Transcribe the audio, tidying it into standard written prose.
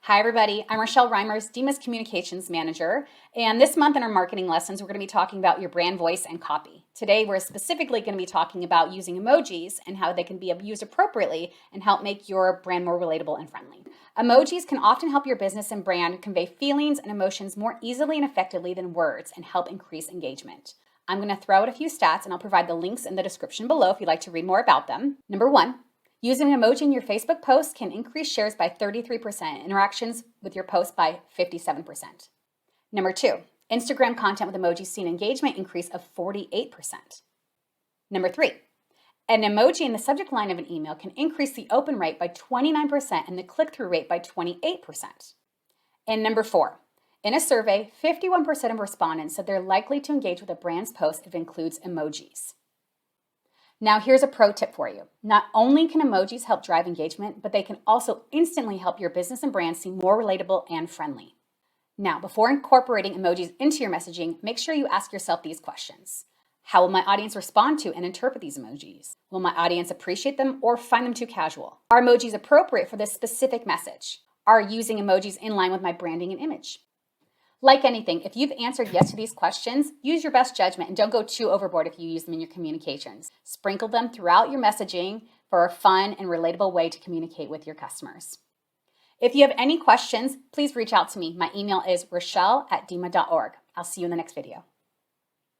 Hi everybody, I'm Rochelle Reimers, Dima's Communications Manager, and this month in our marketing lessons, we're going to be talking about your brand voice and copy. Today, we're specifically going to be talking about using emojis and how they can be used appropriately and help make your brand more relatable and friendly. Emojis can often help your business and brand convey feelings and emotions more easily and effectively than words and help increase engagement. I'm going to throw out a few stats and I'll provide the links in the description below if you'd like to read more about them. Number one, using an emoji in your Facebook post can increase shares by 33%, interactions with your post by 57%. Number two, Instagram content with emojis seen engagement increase of 48%. Number three, an emoji in the subject line of an email can increase the open rate by 29% and the click-through rate by 28%. And number four, in a survey, 51% of respondents said they're likely to engage with a brand's post if it includes emojis. Now here's a pro tip for you. Not only can emojis help drive engagement, but they can also instantly help your business and brand seem more relatable and friendly. Now, before incorporating emojis into your messaging, make sure you ask yourself these questions. How will my audience respond to and interpret these emojis? Will my audience appreciate them or find them too casual? Are emojis appropriate for this specific message? Are using emojis in line with my branding and image? Like anything, if you've answered yes to these questions, use your best judgment and don't go too overboard if you use them in your communications. Sprinkle them throughout your messaging for a fun and relatable way to communicate with your customers. If you have any questions, please reach out to me. My email is rochelle@dima.org. I'll see you in the next video.